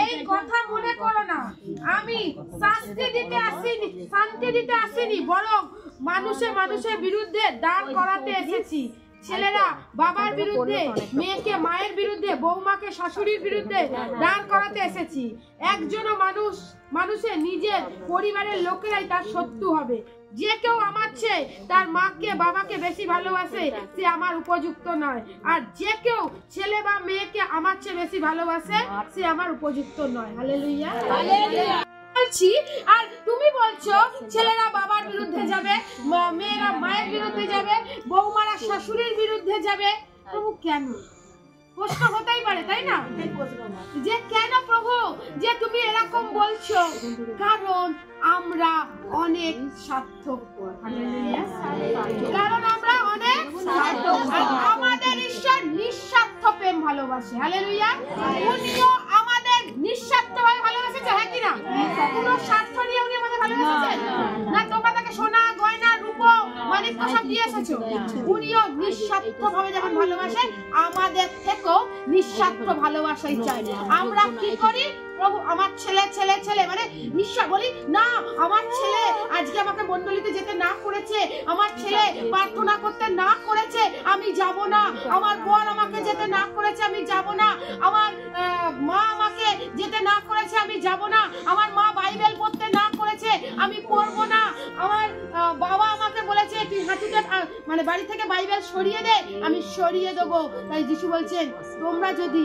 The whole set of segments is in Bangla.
এই কথা মনে করো না, আমি শাস্তি দিতে আসিনি, শান্তি দিতে আসিনি, বরং মানুষের বিরুদ্ধে দাঁড় করাতে এসেছি। ছেলেরা বাবার বিরুদ্ধে, মেয়েকে মায়ের বিরুদ্ধে, বৌমাকে শাশুড়ির বিরুদ্ধে দাঁড় করাতে এসেছি। একজনও মানুষের নিজের পরিবারের লোকেরাই তার শত্রু হবে। যে কেউ আমার চেয়ে তার মাকে বাবাকে বেশি ভালোবাসে সে আমার উপযুক্ত নয়, আর যে কেউ ছেলে বা মেয়েকে আমার চেয়ে বেশি ভালোবাসে সে আমার উপযুক্ত নয়। Hallelujah, hallelujah. আর তুমি বলছো ছেলেরা বাবার বিরুদ্ধে যাবে, মেয়েরা মায়ের বিরুদ্ধে যাবে, বৌমারা শাশুড়ির বিরুদ্ধে যাবে। প্রভু কেন? প্রশ্ন হতেই পারে, তাই না? যে কেন প্রভু যে তুমি এরকম বলছো? কারণ আমরা অনেক স্বার্থপর, কারণ আমরা অনেক স্বার্থপর। আমাদের ঈশ্বর নিঃস্বার্থ প্রেম ভালোবাসে। হালেলুয়া। উনিও আমাদের নিঃস্বার্থভাবে ভালোবাসেছে, হ্যাঁ কিনা? কোনো স্বার্থ নিয়ে উনি আমাদের ভালোবাসেছেন না। তোমরা তাকে সোনা গয়না রূপ মানিক্য সব দিয়ে এসেছো, উনিও নিঃস্বার্থভাবে যেমন ভালোবাসেন আমাদের থেকেও নিঃস্বার্থ ভালোবাসাই চাই। আমরা কি করি? প্রভু আমার ছেলে ছেলে ছেলে মানে নিঃস্বার্থ বলি না, আমার ছেলে আজকে আমাকে মণ্ডলীতে যেতে না করেছে, আমার ছেলে প্রার্থনা করতে না করেছে, আমি যাব না। আমার বোন আমাকে যেতে না করেছে, আমি যাব না। আমার মা আমাকে যেতে না করেছে, আমি যাব না। আমার মা বাইবেল পড়তে না করেছে, আমি পড়বো না। আমার বাবা আমাকে বলেছে তুই হাঁটুতে মানে বাড়ি থেকে বাইবেল সরিয়ে দে, আমি সরিয়ে দেবো। তাই যিশু বলছেন তোমরা যদি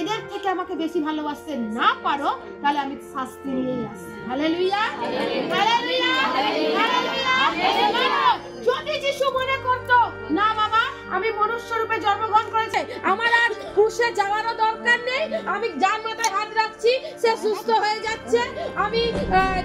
এদের থেকে আমাকে বেশি ভালোবাসতে না পারো তাহলে আমি শাস্তি নিয়েই আসি। Hallelujah, hallelujah, hallelujah. যদি যিশু মনে করতো না বাবা আমি মনুষ্য রূপে জন্মগ্রহণ করেছে, আমার আর ক্রুশে যাওয়ারও দরকার নেই, আমি যার মাথায় হাত রাখছি সে সুস্থ হয়ে যাচ্ছে, আমি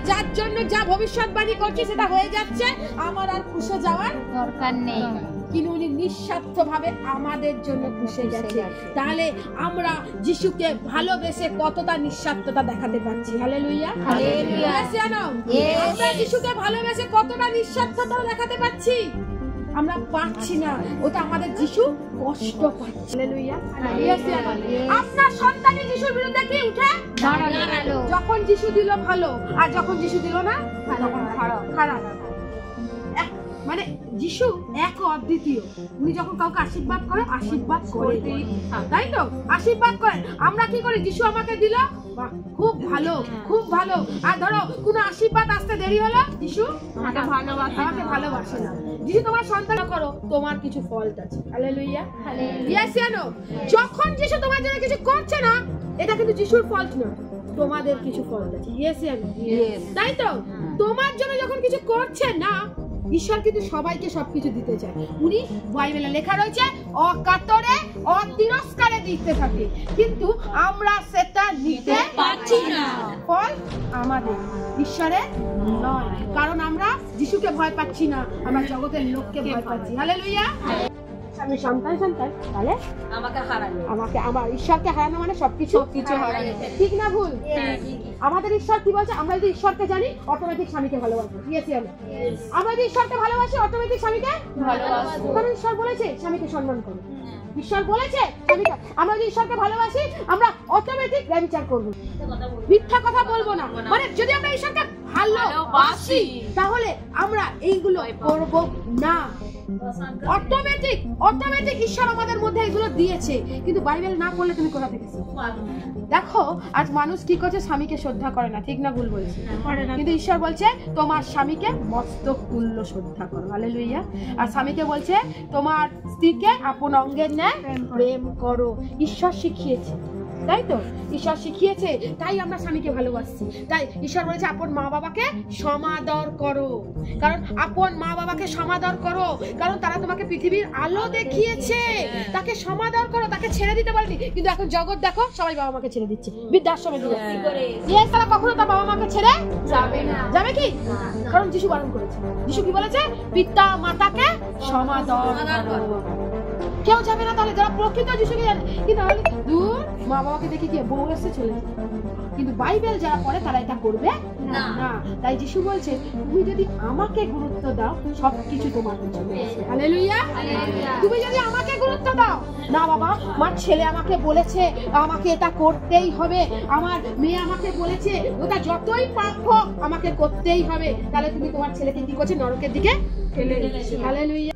যার জন্য যা ভবিষ্যৎবাণী করছি সেটা হয়ে যাচ্ছে, আমার আর ক্রুশে যাওয়ার দরকার নেই। কিন্তু উনি নিঃস্বার্থভাবে আমাদের জন্য ক্রুশে গেছে। তাহলে আমরা যিশুকে ভালোবেসে কতটা নিঃস্বার্থতা দেখাতে পারছি। Hallelujah, hallelujah. আমরা যিশুকে ভালোবেসে কতটা নিঃস্বার্থতা দেখাতে পারছি? আমরা পাচ্ছি না, ওটা আমাদের যিশু কষ্ট পাচ্ছে। হালেলুয়া। আপনার সন্তানই যিশুর বিরুদ্ধে কি উঠে দাঁড়ালো? যখন যিশু দিল ভালো, আর যখন যিশু দিল না খারাপ। মানে যিশু এক অদ্বিতীয়, উনি যখন কাউকে আশীর্বাদ করে আশীর্বাদ করে, তাই তো? আশীর্বাদ করেন। আমরা কি করি? যিশু আমাকে দিল, খুব ভালো, খুব ভালো। আর ধরো কোনো আশীর্বাদ আসতে দেরি হলো, যিশু আমাকে ভালোবাসে না। যিশু তোমার সন্তান করো, তোমার কিছু ফল্ট আছে। Hallelujah, hallelujah. যখন যিশু তোমার জন্য কিছু করছে না, এটা কিন্তু যিশুর ফল্ট না, তোমাদের কিছু ফল্ট আছে। তাই তো? তোমার জন্য যখন কিছু করছে না, ঈশ্বর কিন্তু সবাইকে সবকিছু দিতে চায়। উনি বাইবেলে লেখা রয়েছে অকাতরে অতিরস্কারে দিতে থাকে, কিন্তু আমরা সেটা নিতে পারছি না। ফল আমাদের, ঈশ্বরের নয়। কারণ আমরা যিশুকে ভয় পাচ্ছি না, আমরা জগতের লোককে ভয় পাচ্ছি। হালেলুয়া। আমি সন্তান তাহলে আমাকে আমার ঈশ্বরকে হারানো মানে সবকিছু হারানো। ঠিক না ভুল? আমাদের ঈশ্বর কি বলছে? আমরা যদি ঈশ্বরকে জানি অটোমেটিক স্বামীকে ভালোবাসবো। আমরা যদি ঈশ্বরকে ভালোবাসি অটোমেটিক স্বামীকে ভালোবাসবো। কারণ ঈশ্বর বলেছে স্বামীকে সম্মান করো। ঈশ্বর বলেছে স্বামীকে। আমরা যদি ঈশ্বরকে ভালোবাসি আমরা অটোমেটিক ব্যভিচার করবো, মিথ্যা কথা বলবো না। মানে যদি আমরা ঈশ্বরকে ভালোবাসি তাহলে আমরা এইগুলো করবো না। অটোমেটিক ঈশ্বর আমাদের মধ্যে এগুলো দিয়েছে, কিন্তু বাইবেল না পড়লে তুমি কোথা থেকে? দেখো আজ মানুষ কি করছে? স্বামীকে শ্রদ্ধা করে না। ঠিক না ভুল বলছে? কিন্তু ঈশ্বর বলছে তোমার স্বামীকে মস্তক তুল্য শ্রদ্ধা করো। হালেলুয়া। আর স্বামীকে বলছে তোমার স্ত্রীকে আপন অঙ্গের ন্যায় প্রেম করো। ঈশ্বর শিখিয়েছে, তাই তো? ঈশ্বর শিখিয়েছে, তাই আমরা স্বামীকে ভালোবাসছি। তাই ঈশ্বর বলেছে আপন মা বাবাকে সমাদর করো। কারণ আপন মা বাবাকে সমাদর করো, কারণ তারা তোমাকে পৃথিবীর আলো দেখিয়েছে। তাকে সমাদর করো, তাকে ছেড়ে দিতে পারেনি। কিন্তু এখন জগৎ দেখো সবাই বাবা মাকে ছেড়ে দিচ্ছে, বৃদ্ধাশ্রমে দিয়ে। তারা কখনো তার বাবা মাকে ছেড়ে যাবে না। যাবে কি? কারণ যিশু বারণ করেছে। যিশু কি বলেছে? পিতা মাতাকে সমাদর করো। কেউ যাবে না তাহলে যারা প্রকৃত যিশুকে জানে। কিন্তু তাহলে দূর মা বাবাকে দেখে কি বউ এসে চলে যায়। কিন্তু বাইবেল যারা পড়ে তারা এটা করবে না। তাই যিশু বলছে তুমি যদি আমাকে গুরুত্ব দাও সবকিছু তোমার জন্য আসবে। হালেলুয়া। তুমি যদি আমাকে গুরুত্ব দাও, না বাবা আমার ছেলে আমাকে বলেছে আমাকে এটা করতেই হবে, আমার মেয়ে আমাকে বলেছে ওটা যতই পাপ হোক আমাকে করতেই হবে, তাহলে তুমি তোমার ছেলেকে কি করছো? নরকের দিকে ঠেলে দিচ্ছ। হালেলুয়া।